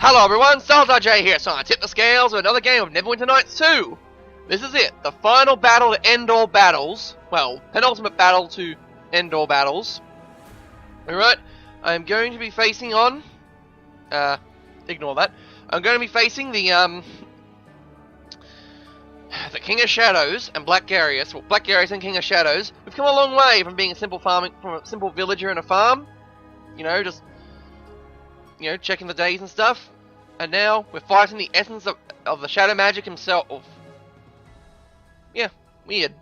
Hello everyone, J here, so I tip the scales with another game of Neverwinter Nights 2. This is it, the final battle to end all battles. Well, penultimate battle to end all battles. Alright, I'm going to be facing on... ignore that. I'm going to be facing the King of Shadows and Black Garius. Well, Black Garius and King of Shadows. We've come a long way from being a simple villager in a farm. You know, just... you know, checking the days and stuff. And now we're fighting the essence of the shadow magic himself. Yeah, weird.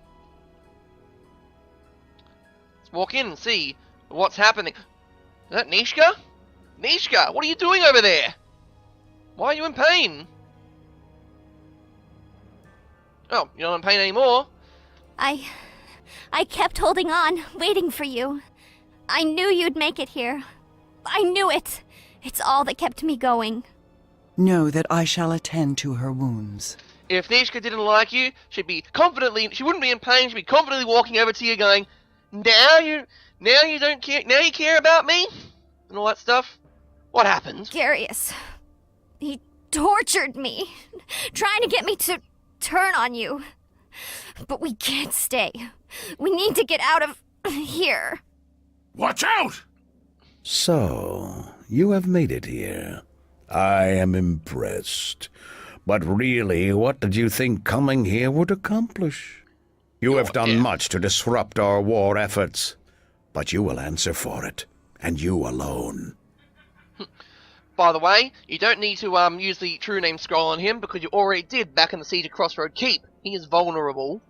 Let's walk in and see what's happening. Is that Nishka? Nishka, what are you doing over there? Why are you in pain? Oh, you're not in pain anymore. I kept holding on, waiting for you. I knew you'd make it here. I knew it. It's all that kept me going. Know that I shall attend to her wounds. If Nishka didn't like you, she wouldn't be in pain, she'd be confidently walking over to you going, now you don't care, now you care about me? And all that stuff. What happened? Garius. He tortured me, trying to get me to turn on you. But we can't stay. We need to get out of here. Watch out! So, you have made it here. I am impressed. But really, what did you think coming here would accomplish? You have done much to disrupt our war efforts, but you will answer for it, and you alone. By the way, you don't need to use the true name scroll on him, because you already did back in the Siege of Crossroad Keep. He is vulnerable.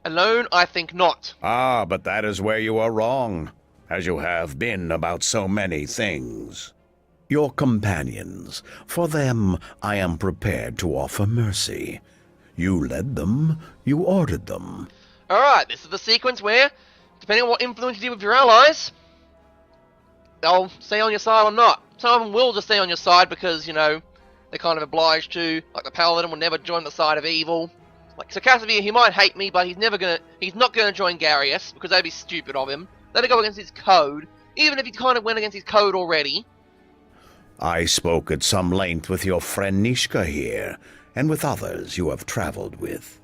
Alone, I think not. Ah, but that is where you are wrong, as you have been about so many things. Your companions, for them I am prepared to offer mercy. You led them, you ordered them. Alright, this is the sequence where, depending on what influence you do with your allies, they'll stay on your side or not. Some of them will just stay on your side because, you know, they're kind of obliged to. Like the Paladin will never join the side of evil. Like Cascade, he might hate me, but he's not gonna join Garius, because that'd be stupid of him. That'd go against his code, even if he kind of went against his code already. I spoke at some length with your friend Nishka here, and with others you have traveled with.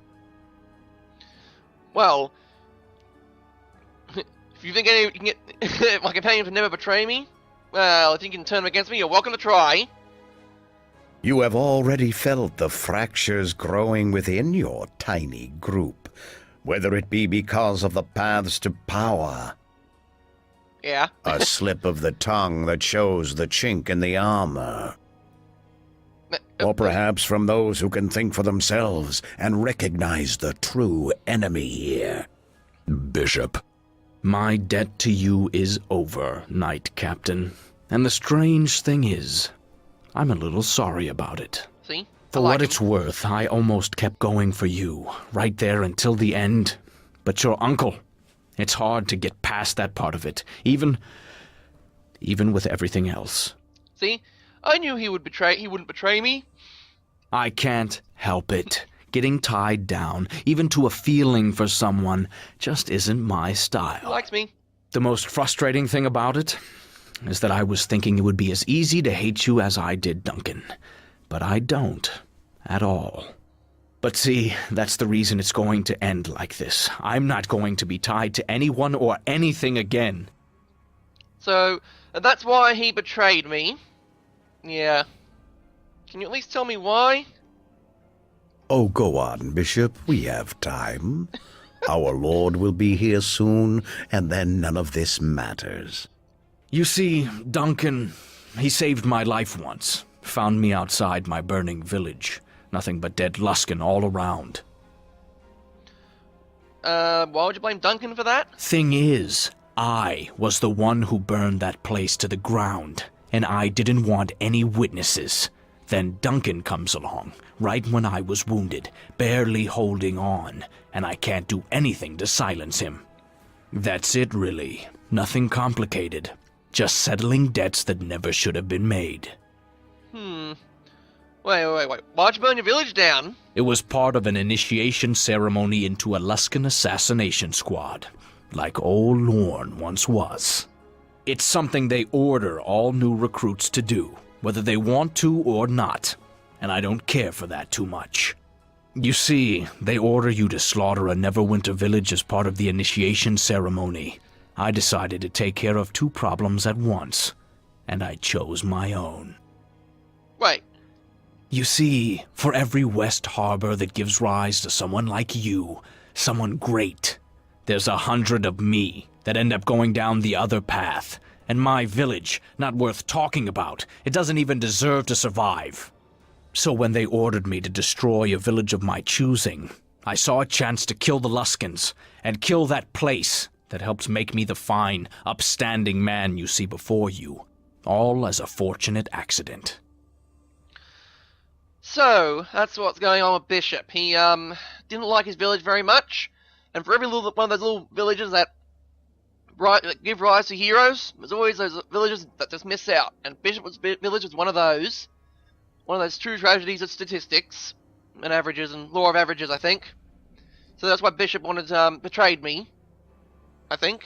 Well, if you think you can get my companions would never betray me, well, if you can turn them against me, you're welcome to try. You have already felt the fractures growing within your tiny group, whether it be because of the paths to power. Yeah. A slip of the tongue that shows the chink in the armor. Or perhaps from those who can think for themselves and recognize the true enemy here. Bishop, my debt to you is over, Knight Captain. And the strange thing is, I'm a little sorry about it. See? For what it's worth, I almost kept going for you, right there until the end. But your uncle, it's hard to get past that part of it, even with everything else. See? I knew he wouldn't betray me. I can't help it. Getting tied down, even to a feeling for someone, just isn't my style. He likes me. The most frustrating thing about it is that I was thinking it would be as easy to hate you as I did Duncan. But I don't. At all. But see, that's the reason it's going to end like this. I'm not going to be tied to anyone or anything again. So, that's why he betrayed me. Yeah. Can you at least tell me why? Oh, go on, Bishop. We have time. Our Lord will be here soon, and then none of this matters. You see, Duncan, he saved my life once. Found me outside my burning village. Nothing but dead Luskan all around. Why would you blame Duncan for that? Thing is, I was the one who burned that place to the ground, and I didn't want any witnesses. Then Duncan comes along, right when I was wounded, barely holding on, and I can't do anything to silence him. That's it, really. Nothing complicated. Just settling debts that never should have been made. Wait. Why'd you burn your village down? It was part of an initiation ceremony into a Luskan assassination squad, like old Lorne once was. It's something they order all new recruits to do. whether they want to or not, and I don't care for that too much. You see, they order you to slaughter a Neverwinter village as part of the initiation ceremony. I decided to take care of two problems at once, and I chose my own. Wait. You see, for every West Harbor that gives rise to someone like you, someone great, there's 100 of me that end up going down the other path, and my village, not worth talking about. It doesn't even deserve to survive. So when they ordered me to destroy a village of my choosing, I saw a chance to kill the Luskins, and kill that place that helped make me the fine, upstanding man you see before you, all as a fortunate accident. So, that's what's going on with Bishop. He, didn't like his village very much, and for every little one of those little villages that give rise to heroes, there's always those villages that just miss out, and Bishop's village was one of those true tragedies of statistics, and averages, and law of averages, I think. So that's why Bishop betrayed me, I think.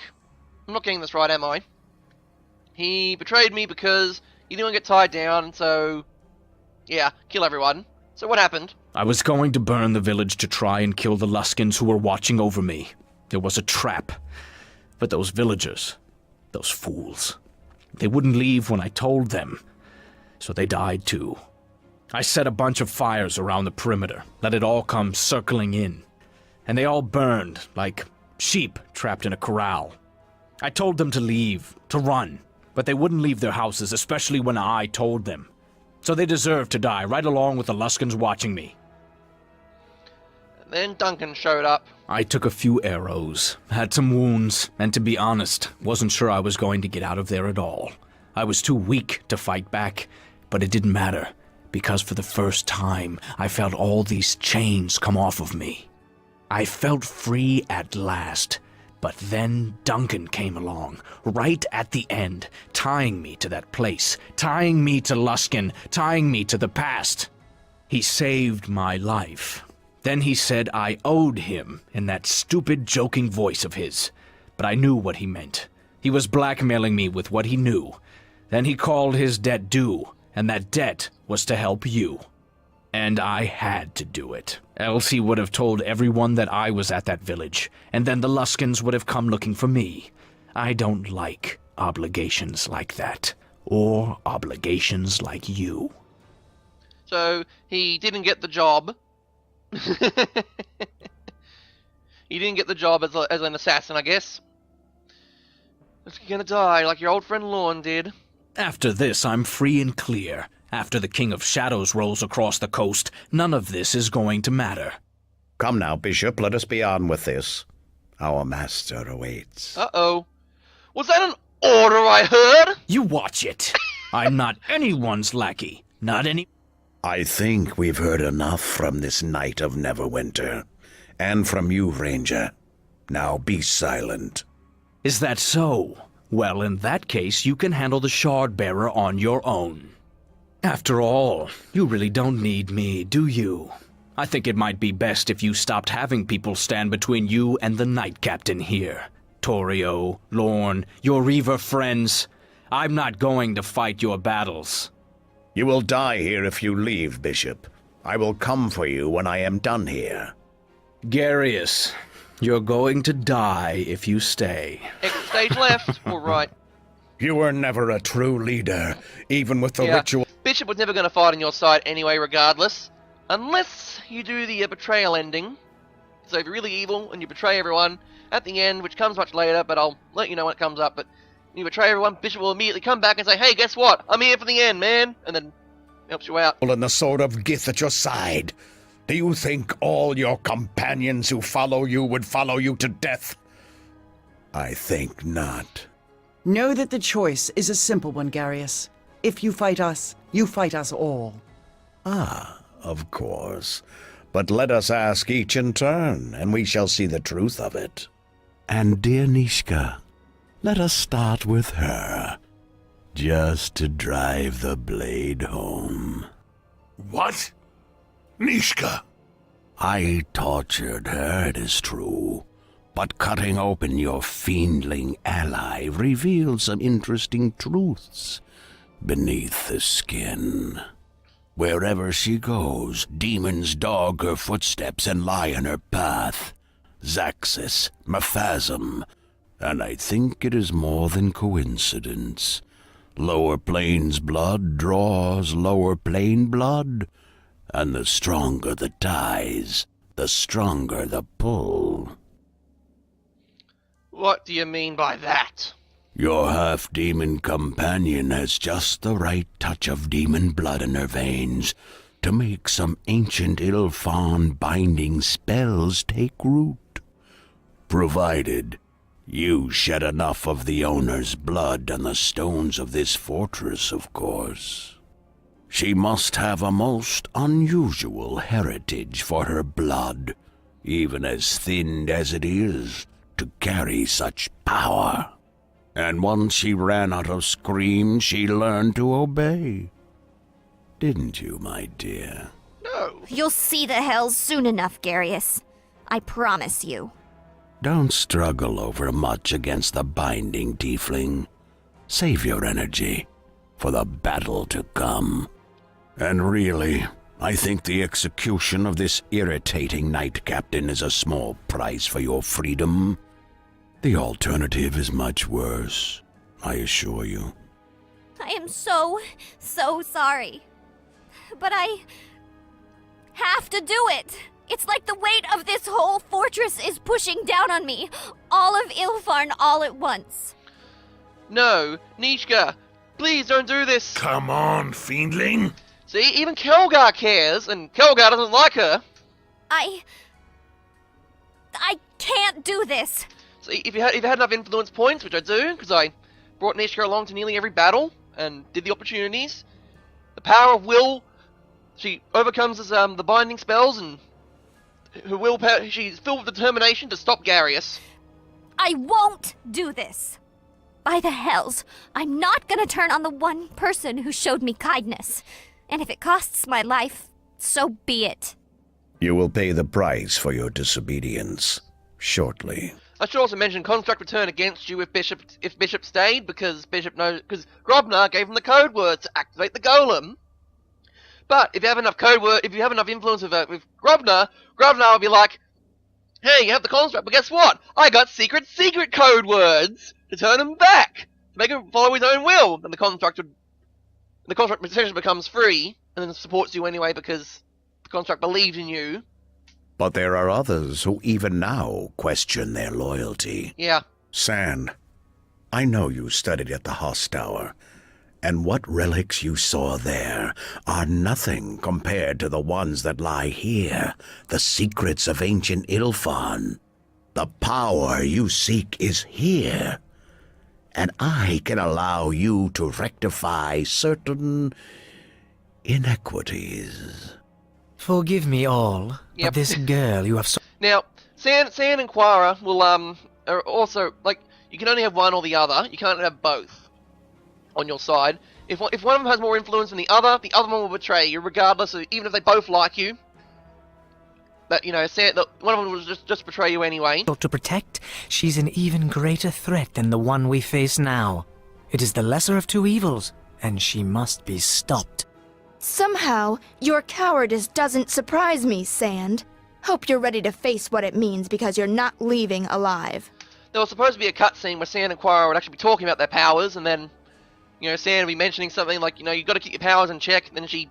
I'm not getting this right, am I? He betrayed me because he didn't want to get tied down, so yeah, kill everyone. So what happened? I was going to burn the village to try and kill the Luskins who were watching over me. There was a trap. But those villagers, those fools, they wouldn't leave when I told them. So they died too. I set a bunch of fires around the perimeter, let it all come circling in. And they all burned like sheep trapped in a corral. I told them to leave, to run, but they wouldn't leave their houses, especially when I told them. So they deserved to die, right along with the Luskins watching me. And then Duncan showed up. I took a few arrows, had some wounds, and to be honest, wasn't sure I was going to get out of there at all. I was too weak to fight back, but it didn't matter, because for the first time, I felt all these chains come off of me. I felt free at last. But then Duncan came along, right at the end, tying me to that place, tying me to Luskin, tying me to the past. He saved my life. Then he said I owed him in that stupid joking voice of his. But I knew what he meant. He was blackmailing me with what he knew. Then he called his debt due, and that debt was to help you. And I had to do it. Else he would have told everyone that I was at that village, and then the Luskins would have come looking for me. I don't like obligations like that, or obligations like you. So, he didn't get the job. He didn't get the job as an assassin, I guess. He's gonna die like your old friend Lorne did. After this, I'm free and clear. After the King of Shadows rolls across the coast, none of this is going to matter. Come now, Bishop, let us be on with this. Our master awaits. Uh-oh. Was that an order I heard? You watch it. I'm not anyone's lackey. Not any... I think we've heard enough from this Knight of Neverwinter. And from you, Ranger. Now be silent. Is that so? Well, in that case, you can handle the Shard Bearer on your own. After all, you really don't need me, do you? I think it might be best if you stopped having people stand between you and the Knight Captain here. Torio, Lorne, your Reaver friends. I'm not going to fight your battles. You will die here if you leave, Bishop. I will come for you when I am done here. Garius, you're going to die if you stay. Exit stage left, or right. You were never a true leader, even with the ritual... Bishop was never going to fight on your side anyway, regardless. Unless you do the betrayal ending. So if you're really evil and you betray everyone, at the end, which comes much later, but I'll let you know when it comes up, but you betray everyone, Bishop will immediately come back and say, hey, guess what? I'm here for the end, man! And then helps you out. And the sword of Gith at your side. Do you think all your companions who follow you would follow you to death? I think not. Know that the choice is a simple one, Garius. If you fight us all. Ah, of course. But let us ask each in turn, and we shall see the truth of it. And dear Nishka, let us start with her, just to drive the blade home. What? Nishka? I tortured her, it is true, but cutting open your fiendling ally revealed some interesting truths. beneath the skin. Wherever she goes, demons dog her footsteps and lie in her path. Zaxis, Maphasm, and I think it is more than coincidence. Lower planes blood draws lower plane blood, and the stronger the ties, the stronger the pull. What do you mean by that? Your half-demon companion has just the right touch of demon blood in her veins to make some ancient Ilfan binding spells take root. Provided you shed enough of the owner's blood on the stones of this fortress, of course. She must have a most unusual heritage for her blood, even as thinned as it is, to carry such power. And once she ran out of screams, she learned to obey. Didn't you, my dear? No. You'll see the hells soon enough, Garius. I promise you. Don't struggle over much against the binding tiefling. Save your energy for the battle to come. And really, I think the execution of this irritating knight captain is a small price for your freedom. The alternative is much worse, I assure you. I am so sorry. But I have to do it. It's like the weight of this whole fortress is pushing down on me. All of Ilfarn all at once. No, Nishka, please don't do this. Come on, fiendling. See, even Kelgar cares, and Kelgar doesn't like her. I can't do this. See, if you had enough influence points, which I do, because I brought Nishka along to nearly every battle and did the opportunities, the power of will, she overcomes the binding spells, and her willpower, she's filled with determination to stop Garius. I won't do this. By the hells, I'm not gonna turn on the one person who showed me kindness. And if it costs my life, so be it. You will pay the price for your disobedience shortly. I should also mention contract return against you if Bishop stayed, because Grobnar gave him the code word to activate the golem. But if you have enough influence with Grobnar will be like, hey, you have the construct, but guess what? I got secret code words to turn him back, to make him follow his own will. And the contract essentially becomes free, and then supports you anyway because the contract believes in you. But there are others who even now question their loyalty. Yeah. San, I know you studied at the Hoss Tower, and what relics you saw there are nothing compared to the ones that lie here, the secrets of ancient Ilfan. The power you seek is here, and I can allow you to rectify certain inequities. Forgive me all, Yep. but this girl you have so... Now, San and Qara will are also, like, you can only have one or the other. You can't have both on your side. If one of them has more influence than the other one will betray you, regardless of, even if they both like you. That, you know, one of them will just betray you anyway. to protect, she's an even greater threat than the one we face now. It is the lesser of two evils, and she must be stopped. Somehow, your cowardice doesn't surprise me, Sand. Hope you're ready to face what it means because you're not leaving alive. There was supposed to be a cutscene where San and Qara would actually be talking about their powers, and then, you know, San would be mentioning something like, you know, you got to keep your powers in check, and then she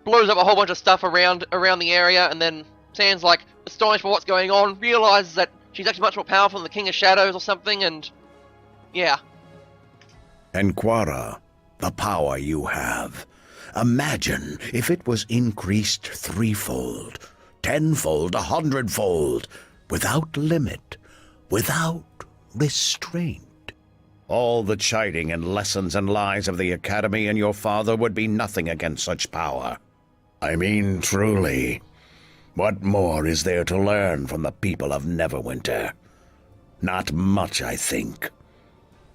blows up a whole bunch of stuff around the area, and then San's like astonished by what's going on, realizes that she's actually much more powerful than the King of Shadows or something, and yeah. And Qara, the power you have. Imagine if it was increased threefold, tenfold, 100-fold, without limit, without restraint. All the chiding and lessons and lies of the Academy and your father would be nothing against such power. I mean, truly, what more is there to learn from the people of Neverwinter? Not much, I think.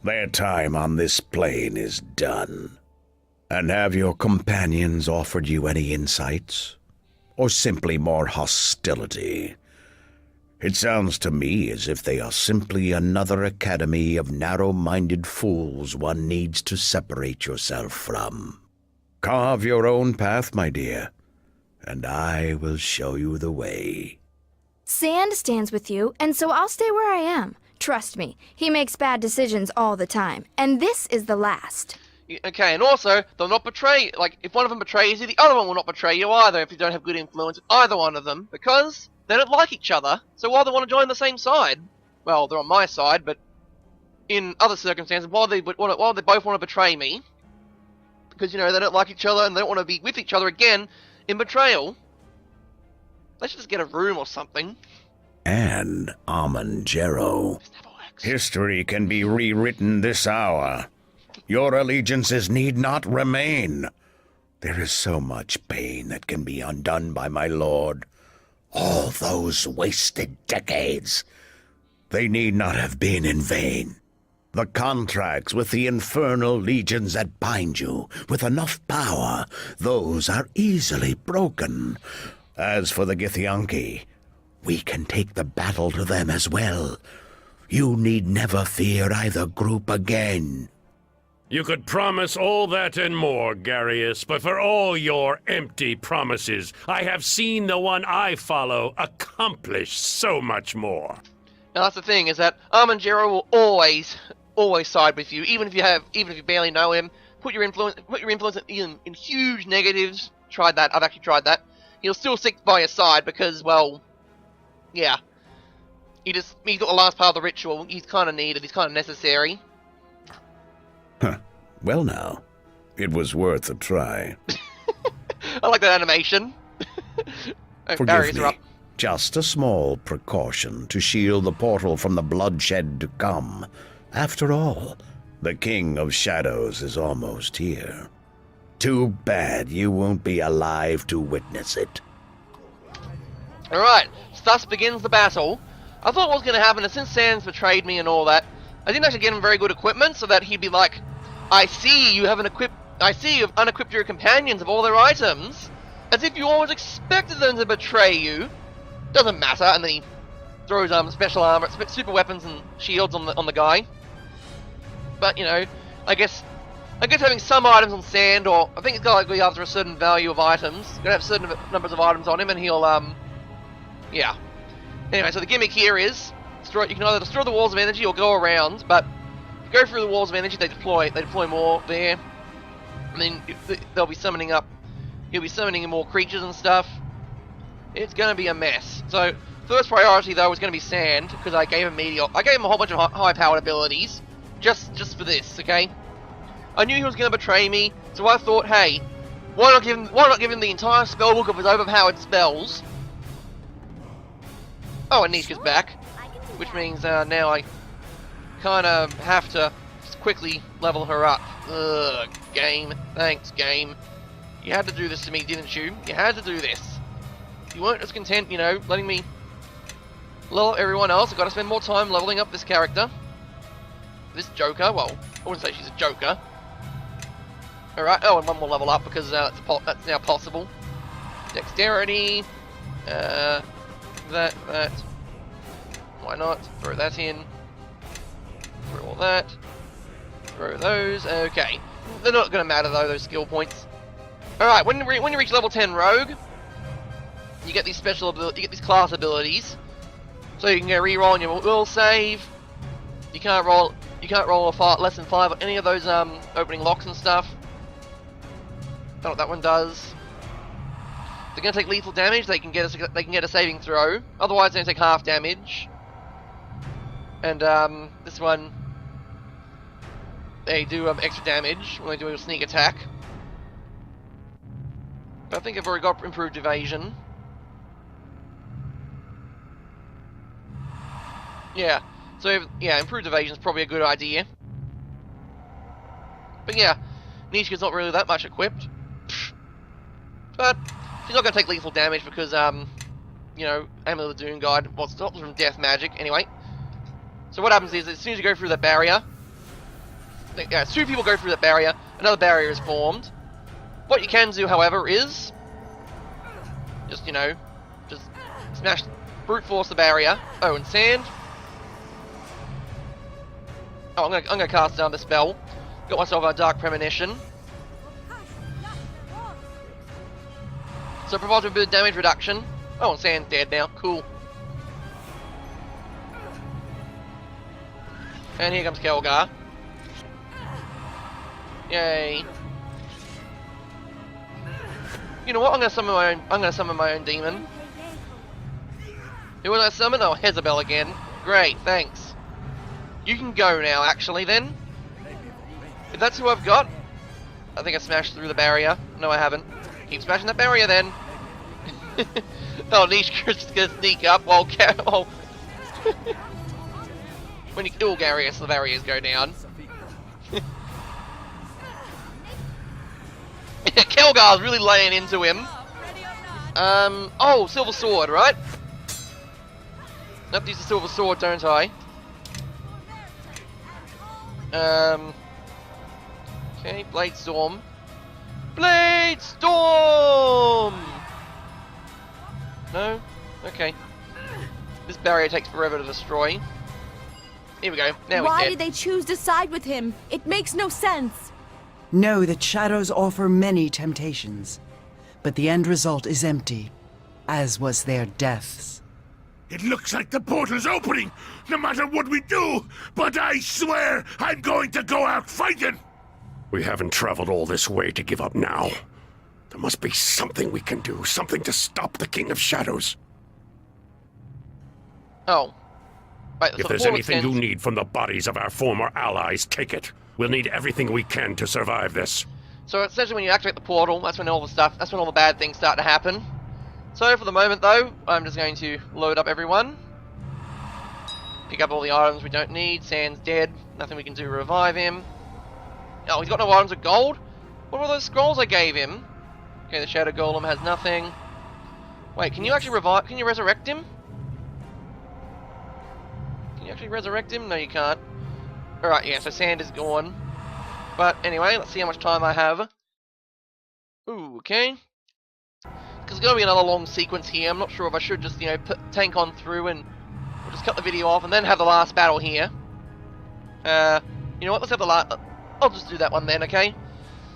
Their time on this plane is done. And have your companions offered you any insights? Or simply more hostility? It sounds to me as if they are simply another academy of narrow-minded fools one needs to separate yourself from. Carve your own path, my dear, and I will show you the way. Sand stands with you, and so I'll stay where I am. Trust me, he makes bad decisions all the time, and this is the last. Okay, and also, they'll not betray, like, if one of them betrays you, the other one will not betray you either if you don't have good influence with either one of them, because they don't like each other, so why they want to join the same side? Well, they're on my side, but in other circumstances, why they both want to betray me, because, you know, they don't like each other and they don't want to be with each other again in betrayal. They should just get a room or something. And Amangero. This never works. History can be rewritten this hour. Your allegiances need not remain. There is so much pain that can be undone by my lord. All those wasted decades. They need not have been in vain. The contracts with the infernal legions that bind you with enough power, those are easily broken. As for the Githyanki, we can take the battle to them as well. You need never fear either group again. You could promise all that and more, Garius, but for all your empty promises, I have seen the one I follow accomplish so much more. Now that's the thing, is that Amangero will always side with you, even if you barely know him. Put your influence in huge negatives. Tried that. I've actually tried that. He'll still stick by your side because, well, yeah. He's got the last part of the ritual. He's kind of needed. He's kind of necessary. Huh. Well now, it was worth a try. I like that animation. Forgive Barriers me. are up. Just a small precaution to shield the portal from the bloodshed to come. After all, the King of Shadows is almost here. Too bad you won't be alive to witness it. Alright, so thus begins the battle. I thought what was going to happen is since Sans betrayed me and all that, I didn't actually get him very good equipment so that he'd be like, I see you have unequipped your companions of all their items, as if you always expected them to betray you. Doesn't matter, and then he throws special armor, super weapons and shields on the guy. But you know, I guess having some items on Sand, or I think it's got to be after a certain value of items. You're gonna have certain numbers of items on him, and he'll yeah. Anyway, so the gimmick here is you can either destroy the walls of energy or go around, but if you go through the walls of energy, they deploy more there, and then they'll be summoning up. He'll be summoning more creatures and stuff. It's gonna be a mess. So first priority though was gonna be Sand, because I gave him a whole bunch of high-powered abilities, just for this, okay? I knew he was gonna betray me, so I thought, hey, why not give him the entire spellbook of his overpowered spells? Oh, and Nishka's back, which means now I kind of have to quickly level her up. Ugh, game. Thanks, game. You had to do this to me, didn't you? You had to do this. You weren't just content, you know, letting me level up everyone else. I've got to spend more time leveling up this character. This Joker. Well, I wouldn't say she's a Joker. Alright, oh, and one more level up because that's now possible. Dexterity. That. Why not? Throw that in. Throw all that. Throw those. Okay. They're not going to matter though, those skill points. Alright, when you reach level 10 Rogue, you get these class abilities. So you can go re-roll on your will save. You can't roll less than 5 on any of those opening locks and stuff. Don't know what that one does. They're gonna take lethal damage. They can get a saving throw. Otherwise, they're gonna take half damage. And this one, they do extra damage when they do a sneak attack. But I think I've already got improved evasion. Yeah. So yeah, improved evasion is probably a good idea. But yeah, Nishka's not really that much equipped. But she's not going to take lethal damage because, you know, Amulet of the Doom Guide stops from death magic. Anyway, so what happens is as soon as you go through that barrier, as 2 people go through that barrier, another barrier is formed. What you can do, however, is just, you know, just brute force the barrier. Oh, and sand. Oh, I'm gonna cast down the spell. Got myself a Dark Premonition. So it provides a bit of damage reduction. Oh, and sand's dead now. Cool. And here comes Kelgar. Yay. You know what? I'm gonna summon my own demon. Who will I summon? Oh, Jezebel again. Great, thanks. You can go now, actually, then. If that's who I've got. I think I smashed through the barrier. No, I haven't. Keep smashing that barrier, then. Oh, Nishka's just gonna sneak up while when you kill Garius, the barriers go down. Kelgar's really laying into him. Oh, Silver Sword, right? I have to use the Silver Sword, don't I? Okay, Blade Storm. Blade Storm! No? Okay. This barrier takes forever to destroy. Here we go. Now we're Why dead. did they choose to side with him? It makes no sense. Know that shadows offer many temptations, but the end result is empty, as was their deaths. It looks like the portal's opening, no matter what we do, but I swear I'm going to go out fighting! We haven't traveled all this way to give up now. There must be something we can do, something to stop the King of Shadows. Oh. Right, so If the there's portal anything you extends- need from the bodies of our former allies, take it. We'll need everything we can to survive this. So essentially when you activate the portal, that's when all the bad things start to happen. So for the moment though, I'm just going to load up everyone. Pick up all the items we don't need. Sand's dead. Nothing we can do to revive him. Oh, he's got no items of gold? What were those scrolls I gave him? Okay, the Shadow Golem has nothing. Wait, can you actually can you resurrect him? Can you actually resurrect him? No, you can't. Alright, yeah, so sand is gone. But anyway, let's see how much time I have. Ooh, okay. Because there's going to be another long sequence here. I'm not sure if I should just, put tank on through and we'll just cut the video off and then have the last battle here. You know what, let's have the last... I'll just do that one then, okay?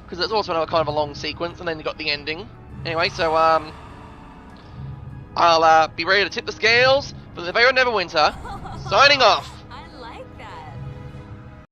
Because there's also another kind of a long sequence and then you got the ending. Anyway, so, I'll be ready to tip the scales for the very Neverwinter. Signing off!